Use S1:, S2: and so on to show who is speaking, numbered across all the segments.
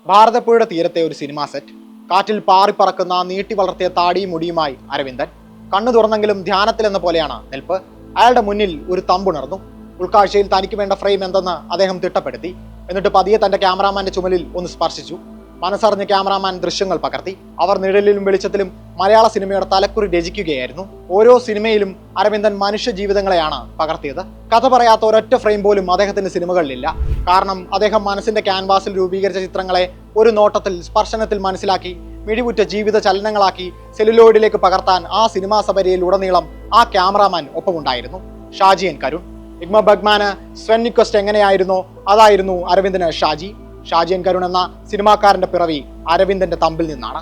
S1: ഭാരതപ്പുഴയുടെ തീരത്തെ ഒരു സിനിമാ സെറ്റ്. കാറ്റിൽ പാറിപ്പറക്കുന്ന നീട്ടി വളർത്തിയ താടിയും മുടിയുമായി അരവിന്ദൻ. കണ്ണു തുറന്നെങ്കിലും ധ്യാനത്തിലെന്ന പോലെയാണ് നിൽപ്പ്. അയാളുടെ മുന്നിൽ ഒരു തമ്പുണർന്നു. ഉൾക്കാഴ്ചയിൽ തനിക്ക് വേണ്ട ഫ്രെയിം എന്തെന്ന് അദ്ദേഹം തിട്ടപ്പെടുത്തി. എന്നിട്ട് പതിയെ തന്റെ ക്യാമറാമാന്റെ ചുമലിൽ ഒന്ന് സ്പർശിച്ചു. മനസ്സറിഞ്ഞ ക്യാമറാമാൻ ദൃശ്യങ്ങൾ പകർത്തി. അവർ നിഴലിലും വെളിച്ചത്തിലും മലയാള സിനിമയുടെ തലക്കുറി രചിക്കുകയായിരുന്നു. ഓരോ സിനിമയിലും അരവിന്ദൻ മനുഷ്യ ജീവിതങ്ങളെയാണ് പകർത്തിയത്. കഥ പറയാത്ത ഒരൊറ്റ ഫ്രെയിം പോലും അദ്ദേഹത്തിന്റെ സിനിമകളിലില്ല. കാരണം അദ്ദേഹം മനസ്സിന്റെ ക്യാൻവാസിൽ രൂപീകരിച്ച ചിത്രങ്ങളെ ഒരു നോട്ടത്തിൽ, സ്പർശനത്തിൽ മനസ്സിലാക്കി മിഴിവുറ്റ ജീവിത ചലനങ്ങളാക്കി സെല്ലുലോയിഡിലേക്ക് പകർത്താൻ ആ സിനിമാ സബരിയിൽ ഉടനീളം ആ ക്യാമറാമാൻ ഒപ്പമുണ്ടായിരുന്നു. ഷാജി എൻ കരുൺ. ഇഗ്മ ബഗ്മാന് സ്വെൻ നിക്വസ്റ്റ് എങ്ങനെയായിരുന്നോ അതായിരുന്നു അരവിന്ദന് ഷാജി. ഷാജി എൻ കരുൺ എന്ന സിനിമാക്കാരന്റെ പിറവി അരവിന്ദന്റെ തമ്പിൽ നിന്നാണ്.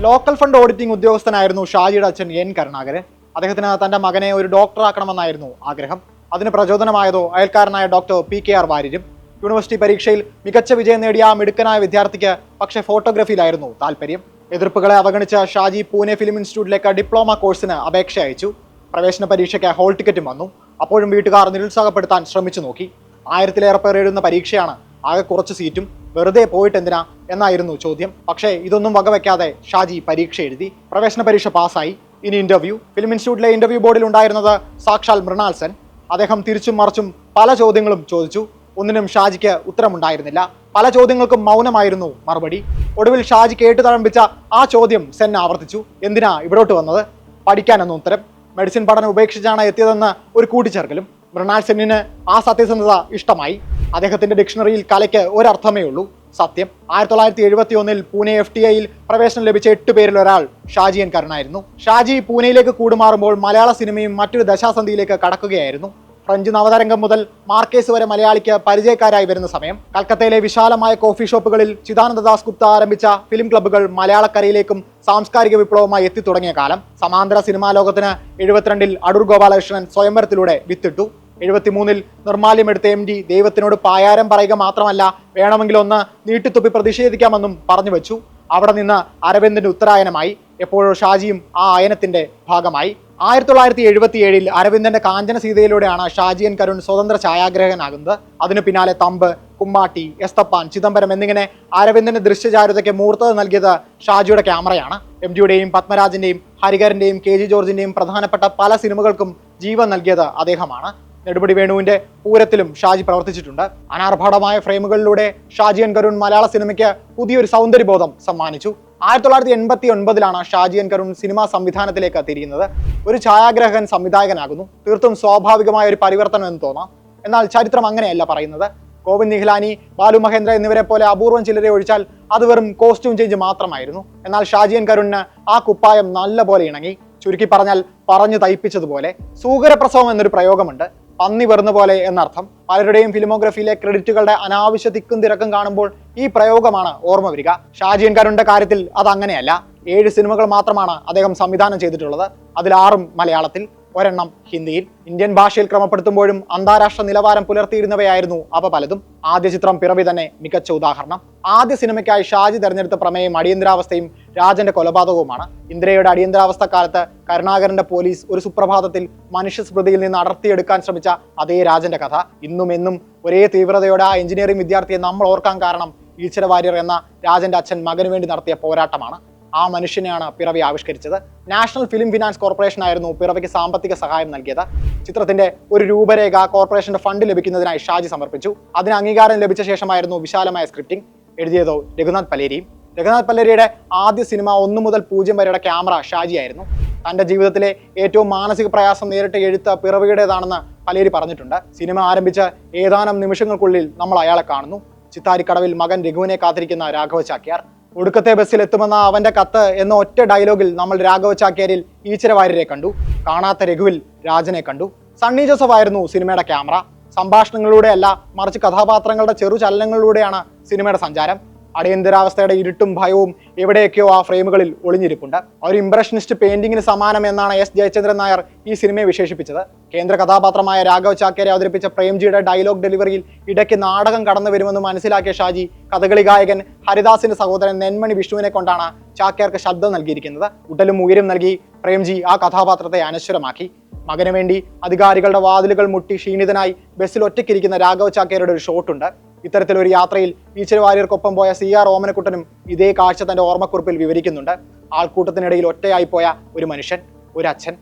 S1: ലോക്കൽ ഫണ്ട് ഓഡിറ്റിംഗ് ഉദ്യോഗസ്ഥനായിരുന്നു ഷാജിയുടെ അച്ഛൻ എൻ കരുണാകരൻ. അദ്ദേഹത്തിന് തന്റെ മകനെ ഒരു ഡോക്ടറാക്കണമെന്നായിരുന്നു ആഗ്രഹം. അതിന് പ്രചോദനമായതോ അയൽക്കാരനായ ഡോക്ടർ PKR വാര്യരും. യൂണിവേഴ്സിറ്റി പരീക്ഷയിൽ മികച്ച വിജയം നേടിയ ആ മിടുക്കനായ വിദ്യാർത്ഥിക്ക് പക്ഷേ ഫോട്ടോഗ്രാഫിയിലായിരുന്നു താല്പര്യം. എതിർപ്പുകളെ അവഗണിച്ച ഷാജി പൂനെ ഫിലിം ഇൻസ്റ്റിറ്റ്യൂട്ടിലേക്ക് ഡിപ്ലോമ കോഴ്സിന് അപേക്ഷ അയച്ചു. പ്രവേശന പരീക്ഷയ്ക്ക് ഹോൾ ടിക്കറ്റും വന്നു. അപ്പോഴും വീട്ടുകാർ നിരുത്സാഹപ്പെടുത്താൻ ശ്രമിച്ചു നോക്കി. 1000-ലേറെ പേർ എഴുതുന്ന പരീക്ഷയാണ്, ആകെ കുറച്ച് സീറ്റും, വെറുതെ പോയിട്ട് എന്തിനാ എന്നായിരുന്നു ചോദ്യം. പക്ഷേ ഇതൊന്നും വകവെക്കാതെ ഷാജി പരീക്ഷ എഴുതി. പ്രവേശന പരീക്ഷ പാസ്സായി. ഇനി ഇന്റർവ്യൂ. ഫിലിം ഇൻസ്റ്റിറ്റ്യൂട്ടിലെ ഇന്റർവ്യൂ ബോർഡിൽ ഉണ്ടായിരുന്നത് സാക്ഷാൽ മൃണാൽ സെൻ. അദ്ദേഹം തിരിച്ചും മറിച്ചും പല ചോദ്യങ്ങളും ചോദിച്ചു. ഒന്നിനും ഷാജിക്ക് ഉത്തരമുണ്ടായിരുന്നില്ല. പല ചോദ്യങ്ങൾക്കും മൗനമായിരുന്നു മറുപടി. ഒടുവിൽ ഷാജി കേട്ടു തഴമ്പിച്ച ആ ചോദ്യം സെൻ ആവർത്തിച്ചു. എന്തിനാ ഇവിടോട്ട് വന്നത്? പഠിക്കാനെന്ന് ഉത്തരം. മെഡിസിൻ പഠനം ഉപേക്ഷിച്ചാണ് എത്തിയതെന്ന് ഒരു കൂട്ടിച്ചേർക്കലും. മൃണാൽ സെന്നിന് ആ സത്യസന്ധത ഇഷ്ടമായി. അദ്ദേഹത്തിന്റെ ഡിക്ഷണറിയിൽ കലയ്ക്ക് ഒരർത്ഥമേ ഉള്ളൂ, സത്യം. 1971 പൂനെ FTIയിൽ പ്രവേശനം ലഭിച്ച 8 പേരിൽ ഒരാൾ ഷാജി എൻ കരുണായിരുന്നു. ഷാജി പൂനെയിലേക്ക് കൂടുമാറുമ്പോൾ മലയാള സിനിമയും മറ്റൊരു ദശാസന്ധിയിലേക്ക് കടക്കുകയായിരുന്നു. ഫ്രഞ്ച് നവതരംഗം മുതൽ മാർക്കേസ് വരെ മലയാളിക്ക് പരിചയക്കാരായി വരുന്ന സമയം. കൽക്കത്തയിലെ വിശാലമായ കോഫി ഷോപ്പുകളിൽ ചിദാനന്ദ ദാസ് ഗുപ്ത ആരംഭിച്ച ഫിലിം ക്ലബ്ബുകൾ മലയാളക്കരയിലേക്കും സാംസ്കാരിക വിപ്ലവമായി എത്തിത്തുടങ്ങിയ കാലം. സമാന്തര സിനിമാ ലോകത്തിന് 72-ൽ അടൂർ ഗോപാലകൃഷ്ണൻ സ്വയംവരത്തിലൂടെ വിത്തിട്ടു. 73-ൽ നിർമ്മാല്യമെടുത്ത MD ദൈവത്തിനോട് പായാരം പറയുക മാത്രമല്ല, വേണമെങ്കിൽ ഒന്ന് നീട്ടിത്തുപ്പി പ്രതിഷേധിക്കാമെന്നും പറഞ്ഞു വെച്ചു. അവിടെ നിന്ന് അരവിന്ദന്റെ ഉത്തരായനമായി. എപ്പോഴോ ഷാജിയും ആ അയനത്തിന്റെ ഭാഗമായി. 1977-ൽ അരവിന്ദന്റെ കാഞ്ചന സീതയിലൂടെയാണ് ഷാജി എൻ കരുൺ സ്വതന്ത്ര ഛായാഗ്രഹകനാകുന്നത്. അതിനു പിന്നാലെ തമ്പ്, കുമ്മാട്ടി, എസ്തപ്പാൻ, ചിദംബരം എന്നിങ്ങനെ അരവിന്ദന്റെ ദൃശ്യചാരുതയ്ക്ക് മൂർത്തത നൽകിയത് ഷാജിയുടെ ക്യാമറയാണ്. MDയുടെയും പത്മരാജന്റെയും ഹരികരന്റെയും KG ജോർജിന്റെയും പ്രധാനപ്പെട്ട പല സിനിമകൾക്കും ജീവൻ നൽകിയത് അദ്ദേഹമാണ്. നെടുമുടി വേണുവിന്റെ പൂരത്തിലും ഷാജി പ്രവർത്തിച്ചിട്ടുണ്ട്. അനാർഭാടമായ ഫ്രെയിമുകളിലൂടെ ഷാജി എൻ കരുൺ മലയാള സിനിമയ്ക്ക് പുതിയൊരു സൗന്ദര്യബോധം സമ്മാനിച്ചു. 1989-ലാണ് ഷാജി എൻ കരുൺ സിനിമാ സംവിധാനത്തിലേക്ക് തിരിയുന്നത്. ഒരു ഛായാഗ്രഹകൻ സംവിധായകനാകുന്നു. തീർത്തും സ്വാഭാവികമായ ഒരു പരിവർത്തനം എന്ന് തോന്നാം. എന്നാൽ ചരിത്രം അങ്ങനെയല്ല പറയുന്നത്. ഗോവിന്ദ് നിഹ്ലാനി, ബാലു മഹേന്ദ്ര എന്നിവരെ പോലെ അപൂർവം ചിലരെ ഒഴിച്ചാൽ അത് വെറും കോസ്റ്റ്യൂം ചേഞ്ച് മാത്രമായിരുന്നു. എന്നാൽ ഷാജി എൻ കരുണിന് ആ കുപ്പായം നല്ല പോലെ ഇണങ്ങി. ചുരുക്കി പറഞ്ഞാൽ പറഞ്ഞു തയ്പ്പിച്ചതുപോലെ. സൂകരപ്രസവം എന്നൊരു പ്രയോഗമുണ്ട്. പന്നി വെറുന്ന പോലെ എന്നർത്ഥം. പലരുടെയും ഫിലിമോഗ്രഫിയിലെ ക്രെഡിറ്റുകളുടെ അനാവശ്യ തിക്കും തിരക്കും കാണുമ്പോൾ ഈ പ്രയോഗമാണ് ഓർമ്മ വരിക. ഷാജി എൻ കരുണിന്റെ കാര്യത്തിൽ അത് അങ്ങനെയല്ല. 7 സിനിമകൾ മാത്രമാണ് അദ്ദേഹം സംവിധാനം ചെയ്തിട്ടുള്ളത്. അതിൽ 6 മലയാളത്തിൽ, ഒരെണ്ണം ഹിന്ദിയിൽ. ഇന്ത്യൻ ഭാഷയിൽ ക്രമപ്പെടുത്തുമ്പോഴും അന്താരാഷ്ട്ര നിലവാരം പുലർത്തിയിരുന്നവയായിരുന്നു അവ പലതും. ആദ്യ ചിത്രം പിറവി തന്നെ മികച്ച ഉദാഹരണം. ആദ്യ സിനിമയ്ക്കായി ഷാജി തെരഞ്ഞെടുത്ത പ്രമേയം അടിയന്തരാവസ്ഥയും രാജന്റെ കൊലപാതകവുമാണ്. ഇന്ദിരയുടെ അടിയന്തരാവസ്ഥ കാലത്ത് കരുണാകരന്റെ പോലീസ് ഒരു സുപ്രഭാതത്തിൽ മനുഷ്യസ്മൃതിയിൽ നിന്ന് അടർത്തിയെടുക്കാൻ ശ്രമിച്ച അതേ രാജന്റെ കഥ. ഇന്നും എന്നും ഒരേ തീവ്രതയോടെ ആ എഞ്ചിനീയറിംഗ് വിദ്യാർത്ഥിയെ നമ്മൾ ഓർക്കാൻ കാരണം ഈശ്വര വാര്യർ എന്ന രാജന്റെ അച്ഛൻ മകന് വേണ്ടി നടത്തിയ പോരാട്ടമാണ്. ആ മനുഷ്യനെയാണ് പിറവി ആവിഷ്കരിച്ചത്. നാഷണൽ ഫിലിം ഫിനാൻസ് കോർപ്പറേഷൻ ആയിരുന്നു പിറവിക്ക് സാമ്പത്തിക സഹായം നൽകിയത്. ചിത്രത്തിന്റെ ഒരു രൂപരേഖ കോർപ്പറേഷന്റെ ഫണ്ട് ലഭിക്കുന്നതിനായി ഷാജി സമർപ്പിച്ചു. അതിന് അംഗീകാരം ലഭിച്ച ശേഷമായിരുന്നു വിശാലമായ സ്ക്രിപ്റ്റിംഗ്. എഴുതിയതോ രഘുനാഥ് പലേരിയും. രഘുനാഥ് പല്ലേരിയുടെ ആദ്യ സിനിമ 1 മുതൽ 0 വരെയുടെ ക്യാമറ ഷാജിയായിരുന്നു. തന്റെ ജീവിതത്തിലെ ഏറ്റവും മാനസിക പ്രയാസം നേരിട്ട എഴുത്ത് പിറവിയുടേതാണെന്ന് പലേരി പറഞ്ഞിട്ടുണ്ട്. സിനിമ ആരംഭിച്ച ഏതാനും നിമിഷങ്ങൾക്കുള്ളിൽ നമ്മൾ അയാളെ കാണുന്നു. ചിത്താരിക്കടവിൽ മകൻ രഘുവിനെ കാത്തിരിക്കുന്ന രാഘവ ചാക്യാർ. ഒടുക്കത്തെ ബസ്സിൽ എത്തുമെന്ന അവന്റെ കത്ത് എന്ന ഒറ്റ ഡയലോഗിൽ നമ്മൾ രാഘവ ചാക്യാരിൽ ഈശ്വര വാര്യരെ കണ്ടു. കാണാത്ത രഘുവിൽ രാജനെ കണ്ടു. സണ്ണി ജോസഫ് ആയിരുന്നു സിനിമയുടെ ക്യാമറ. സംഭാഷണങ്ങളിലൂടെയല്ല, മറിച്ച് കഥാപാത്രങ്ങളുടെ ചെറു ചലനങ്ങളിലൂടെയാണ് സിനിമയുടെ സഞ്ചാരം. അടിയന്തരാവസ്ഥയുടെ ഇരുട്ടും ഭയവും എവിടെയൊക്കെയോ ആ ഫ്രെയിമുകളിൽ ഒളിഞ്ഞിരിപ്പുണ്ട്. ഒരു ഇംപ്രഷനിസ്റ്റ് പെയിന്റിങ്ങിന് സമാനം എന്നാണ് S. ജയചന്ദ്രൻ നായർ ഈ സിനിമയെ വിശേഷിപ്പിച്ചത്. കേന്ദ്ര കഥാപാത്രമായ രാഘവ ചാക്യാരെ അവതരിപ്പിച്ച പ്രേംജിയുടെ ഡയലോഗ് ഡെലിവറിയിൽ ഇടയ്ക്ക് നാടകം കടന്നു വരുമെന്ന് മനസ്സിലാക്കിയ ഷാജി കഥകളി ഗായകൻ ഹരിദാസിന്റെ സഹോദരൻ നെന്മണി വിഷ്ണുവിനെ കൊണ്ടാണ് ചാക്യാർക്ക് ശബ്ദം നൽകിയിരിക്കുന്നത്. ഉടലും ഉയരും നൽകി പ്രേംജി ആ കഥാപാത്രത്തെ അനശ്വരമാക്കി. മകന് വേണ്ടി അധികാരികളുടെ വാതിലുകൾ മുട്ടി ക്ഷീണിതനായി ബസ്സിൽ ഒറ്റയ്ക്കിരിക്കുന്ന രാഘവ ചാക്കേരുടെ ഒരു ഷോട്ടുണ്ട്. ഇത്തരത്തിലൊരു യാത്രയിൽ ഈശ്വര വാര്യർക്കൊപ്പം പോയ CR ഓമനക്കുട്ടനും ഇതേ കാഴ്ച തന്റെ ഓർമ്മക്കുറിപ്പിൽ വിവരിക്കുന്നുണ്ട്. ആൾക്കൂട്ടത്തിനിടയിൽ ഒറ്റയായി പോയ ഒരു മനുഷ്യൻ, ഒരു അച്ഛൻ.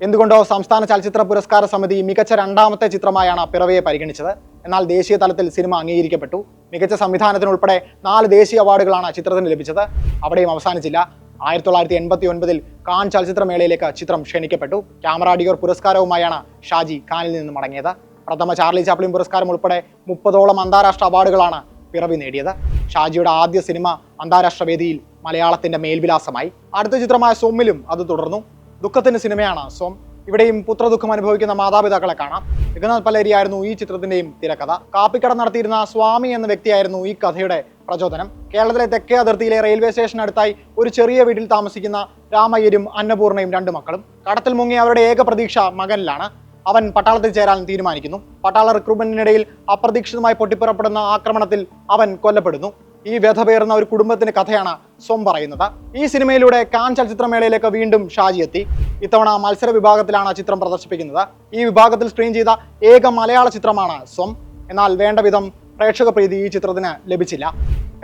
S1: എന്തുകൊണ്ടോ സംസ്ഥാന ചലച്ചിത്ര പുരസ്കാര സമിതി മികച്ച രണ്ടാമത്തെ ചിത്രമായാണ് പിറവിയെ പരിഗണിച്ചത്. എന്നാൽ ദേശീയ തലത്തിൽ സിനിമ അംഗീകരിക്കപ്പെട്ടു. മികച്ച സംവിധാനത്തിനുൾപ്പെടെ 4 ദേശീയ അവാർഡുകളാണ് ചിത്രത്തിന് ലഭിച്ചത്. അവിടെയും അവസാനിച്ചില്ല. 1989 കാൻ ചലച്ചിത്രമേളയിലേക്ക് ചിത്രം ക്ഷണിക്കപ്പെട്ടു. ക്യാമറ ഡിയോർ പുരസ്കാരവുമായാണ് ഷാജി കാനിൽ നിന്ന് മടങ്ങിയത്. പ്രഥമ ചാർലി ചാപ്ലിൻ പുരസ്കാരം ഉൾപ്പെടെ 30ഓളം അന്താരാഷ്ട്ര അവാർഡുകളാണ് പിറവി നേടിയത്. ഷാജിയുടെ ആദ്യ സിനിമ അന്താരാഷ്ട്ര വേദിയിൽ മലയാളത്തിന്റെ മേൽവിലാസമായി. അടുത്ത ചിത്രമായ സോമിലും അത് തുടർന്നു. ദുഃഖത്തിന്റെ സിനിമയാണ് സോം. ഇവിടെയും പുത്രദുഃഖം അനുഭവിക്കുന്ന മാതാപിതാക്കളെ കാണാം. രഘുനാഥ് പലേരിയായിരുന്നു ഈ ചിത്രത്തിന്റെയും തിരക്കഥ. കാപ്പിക്കട നടത്തിയിരുന്ന സ്വാമി എന്ന വ്യക്തിയായിരുന്നു ഈ കഥയുടെ പ്രചോദനം. കേരളത്തിലെ തെക്കേ അതിർത്തിയിലെ റെയിൽവേ സ്റ്റേഷനടുത്തായി ഒരു ചെറിയ വീട്ടിൽ താമസിക്കുന്ന രാമയ്യരും അന്നപൂർണയും 2 മക്കളും. കടത്തിൽ മുങ്ങി അവരുടെ ഏക പ്രതീക്ഷ മകനിലാണ്. അവൻ പട്ടാളത്തിൽ ചേരാൻ തീരുമാനിക്കുന്നു. പട്ടാള റിക്രൂട്ട്മെന്റിനിടയിൽ അപ്രതീക്ഷിതമായി പൊട്ടിപ്പുറപ്പെടുന്ന ആക്രമണത്തിൽ അവൻ കൊല്ലപ്പെടുന്നു. ഈ വ്യഥ പേറുന്ന ഒരു കുടുംബത്തിന്റെ കഥയാണ് സോം പറയുന്നത്. ഈ സിനിമയിലൂടെ കാൻ ചലച്ചിത്രമേളയിലേക്ക് വീണ്ടും ഷാജി എത്തി. ഇത്തവണ മത്സര വിഭാഗത്തിലാണ് ചിത്രം പ്രദർശിപ്പിക്കുന്നത്. ഈ വിഭാഗത്തിൽ സ്ക്രീൻ ചെയ്ത ഏക മലയാള ചിത്രമാണ് സോം. എന്നാൽ വേണ്ട വിധം പ്രേക്ഷക പ്രീതി ഈ ചിത്രത്തിന് ലഭിച്ചില്ല.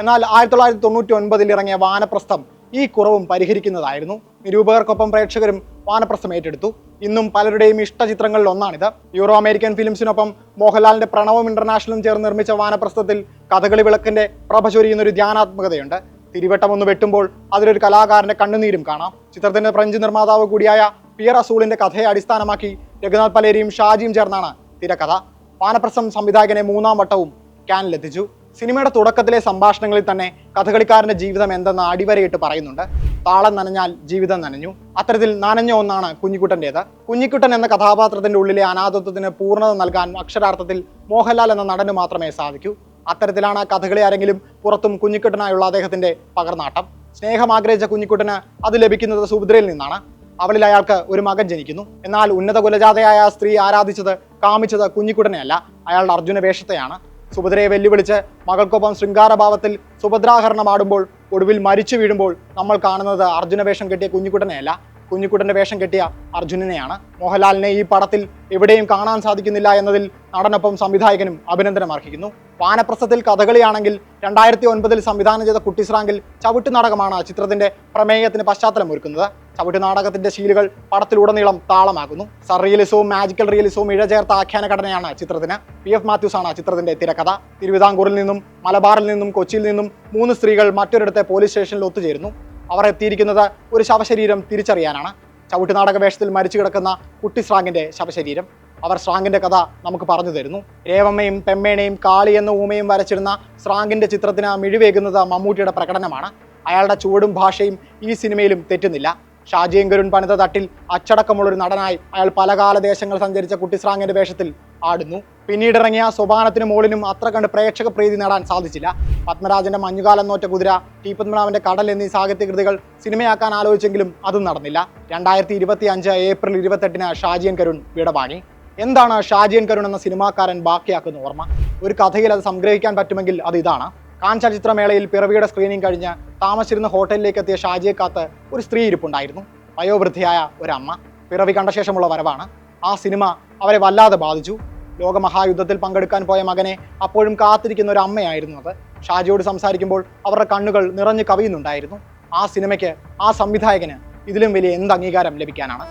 S1: എന്നാൽ 1999 ഇറങ്ങിയ വാനപ്രസ്ഥം ഈ കുറവും പരിഹരിക്കുന്നതായിരുന്നു. നിരൂപകർക്കൊപ്പം പ്രേക്ഷകരും വാനപ്രസ്ഥം ഏറ്റെടുത്തു. ഇന്നും പലരുടെയും ഇഷ്ട ചിത്രങ്ങളിൽ ഒന്നാണിത്. യൂറോ അമേരിക്കൻ ഫിലിംസിനൊപ്പം മോഹൻലാലിന്റെ പ്രണവം ഇന്റർനാഷണലും ചേർന്ന് നിർമ്മിച്ച വാനപ്രസ്ഥത്തിൽ കഥകളി വിളക്കിന്റെ പ്രഭ ചൊരിയുന്ന ഒരു ധ്യാനാത്മകതയുണ്ട്. തിരുവട്ടം ഒന്ന് വെട്ടുമ്പോൾ അതിലൊരു കലാകാരന്റെ കണ്ണുനീരും കാണാം. ചിത്രത്തിന്റെ ഫ്രഞ്ച് നിർമ്മാതാവ് കൂടിയായ പിയർ അസൂളിന്റെ കഥയെ അടിസ്ഥാനമാക്കി രഘുനാഥ് പലേരിയും ഷാജിയും ചേർന്നാണ് തിരക്കഥ. വാനപ്രസ്ഥം സംവിധായകനെ 3ാം വട്ടവും കാനിലെത്തിച്ചു. സിനിമയുടെ തുടക്കത്തിലെ സംഭാഷണങ്ങളിൽ തന്നെ കഥകളിക്കാരന്റെ ജീവിതം എന്തെന്ന് അടിവരയിട്ട് പറയുന്നുണ്ട്. താളം നനഞ്ഞാൽ ജീവിതം നനഞ്ഞു. അത്തരത്തിൽ നനഞ്ഞ ഒന്നാണ് കുഞ്ഞിക്കുട്ടൻ്റേത്. കുഞ്ഞിക്കുട്ടൻ എന്ന കഥാപാത്രത്തിന്റെ ഉള്ളിലെ അനാഥത്വത്തിന് പൂർണ്ണത നൽകാൻ അക്ഷരാർത്ഥത്തിൽ മോഹൻലാൽ എന്ന നടന് മാത്രമേ സാധിക്കൂ. അത്തരത്തിലാണ് കഥകളി ആരെങ്കിലും പുറത്തും കുഞ്ഞിക്കുട്ടനായുള്ള അദ്ദേഹത്തിന്റെ പകർനാട്ടം. സ്നേഹം ആഗ്രഹിച്ച കുഞ്ഞിക്കുട്ടന് അത് ലഭിക്കുന്നത് സുഭദ്രയിൽ നിന്നാണ്. അവളിൽ അയാൾക്ക് ഒരു മകൻ ജനിക്കുന്നു. എന്നാൽ ഉന്നത കുലജാതയായ സ്ത്രീ ആരാധിച്ചത് കാമിച്ചത് കുഞ്ഞിക്കുട്ടനെയല്ല, അയാളുടെ അർജുന വേഷത്തെയാണ്. സുഭദ്രയെ വെല്ലുവിളിച്ച് മകൾക്കൊപ്പം ശൃംഗാരഭാവത്തിൽ സുഭദ്രാഹരണം ആടുമ്പോൾ ഒടുവിൽ മരിച്ചു വീഴുമ്പോൾ നമ്മൾ കാണുന്നത് അർജുന വേഷം കെട്ടിയ കുഞ്ഞിക്കുട്ടനെയല്ല, കുഞ്ഞിക്കുട്ടന്റെ വേഷം കെട്ടിയ അർജുനനെയാണ്. മോഹൻലാലിനെ ഈ പടത്തിൽ എവിടെയും കാണാൻ സാധിക്കുന്നില്ല എന്നതിൽ നടനൊപ്പം സംവിധായകനും അഭിനന്ദനം അർഹിക്കുന്നു. വാനപ്രസ്ഥത്തിൽ കഥകളിയാണെങ്കിൽ 2009 സംവിധാനം ചെയ്ത കുട്ടിസ്രാങ്കിൽ ചവിട്ട് നാടകമാണ് ചിത്രത്തിന്റെ പ്രമേയത്തിന് പശ്ചാത്തലം ഒരുക്കുന്നത്. ചവിട്ട് നാടകത്തിന്റെ ശീലുകൾ പടത്തിലുടനീളം താളമാകുന്നു. സർറിയലിസവും മാജിക്കൽ റിയലിസവും ഇഴചേർത്ത ആഖ്യാന ഘടനയാണ് ചിത്രത്തിന്. PF മാത്യൂസ് ആണ് ചിത്രത്തിന്റെ തിരക്കഥ. തിരുവിതാംകൂറിൽ നിന്നും മലബാറിൽ നിന്നും കൊച്ചിയിൽ നിന്നും 3 സ്ത്രീകൾ മറ്റൊരിടത്തെ പോലീസ് സ്റ്റേഷനിൽ ഒത്തുചേരുന്നു. അവർ എത്തിയിരിക്കുന്നത് ഒരു ശവശരീരം തിരിച്ചറിയാനാണ്. ചവിട്ട് നാടക വേഷത്തിൽ മരിച്ചു കിടക്കുന്ന കുട്ടിസ്രാങ്കിന്റെ ശവശരീരം. അവർ സ്രാങ്കിന്റെ കഥ നമുക്ക് പറഞ്ഞു തരുന്നു. രേവമ്മയും പെമ്മേണയും കാളി എന്ന ഊമയും വരച്ചിരുന്ന സ്രാങ്കിന്റെ ചിത്രത്തിന് മിഴിവേകുന്നത് മമ്മൂട്ടിയുടെ പ്രകടനമാണ്. അയാളുടെ ചുവടും ഭാഷയും ഈ സിനിമയിലും തെറ്റുന്നില്ല. ഷാജിയങ്കരുൺ പണിത തട്ടിൽ അച്ചടക്കമുള്ളൊരു നടനായി അയാൾ പലകാല ദേശങ്ങൾ സഞ്ചരിച്ച കുട്ടിസ്രാങ്ങിന്റെ വേഷത്തിൽ ആടുന്നു. പിന്നീടിറങ്ങിയ സോപാനത്തിനും മോളിനും അത്ര കണ്ട് പ്രേക്ഷക പ്രീതി നേടാൻ സാധിച്ചില്ല. പത്മരാജന്റെ മഞ്ഞുകാലം നോറ്റ കുതിര, ടി പത്മനാഭന്റെ കടൽ എന്നീ സാഹിത്യകൃതികൾ സിനിമയാക്കാൻ ആലോചിച്ചെങ്കിലും അതും നടന്നില്ല. 2025 ഏപ്രിൽ 28 ഷാജിയൻ കരുൺ വിടവാങ്ങി. എന്താണ് ഷാജിയൻ കരുൺ എന്ന സിനിമാക്കാരൻ ബാക്കിയാക്കുന്ന ഓർമ്മ? ഒരു കഥയിൽ അത് സംഗ്രഹിക്കാൻ പറ്റുമെങ്കിൽ അത് ഇതാണ്. കാൻ ചലച്ചിത്രമേളയിൽ പിറവിയുടെ സ്ക്രീനിങ് കഴിഞ്ഞ് താമസിച്ചിരുന്ന ഹോട്ടലിലേക്ക് എത്തിയ ഷാജിയെ കാത്ത് ഒരു സ്ത്രീ ഇരിപ്പുണ്ടായിരുന്നു. വയോവൃദ്ധിയായ ഒരമ്മ. പിറവി കണ്ട ശേഷമുള്ള വരവാണ്. ആ സിനിമ അവരെ വല്ലാതെ ബാധിച്ചു. ലോകമഹായുദ്ധത്തിൽ പങ്കെടുക്കാൻ പോയ മകനെ അപ്പോഴും കാത്തിരിക്കുന്ന ഒരു അമ്മയായിരുന്നു അത്. ഷാജിയോട് സംസാരിക്കുമ്പോൾ അവരുടെ കണ്ണുകൾ നിറഞ്ഞു കവിയുന്നുണ്ടായിരുന്നു. ആ സിനിമയ്ക്ക്, ആ സംവിധായകന് ഇതിലും വലിയ എന്ത് അംഗീകാരം ലഭിക്കാനാണ്?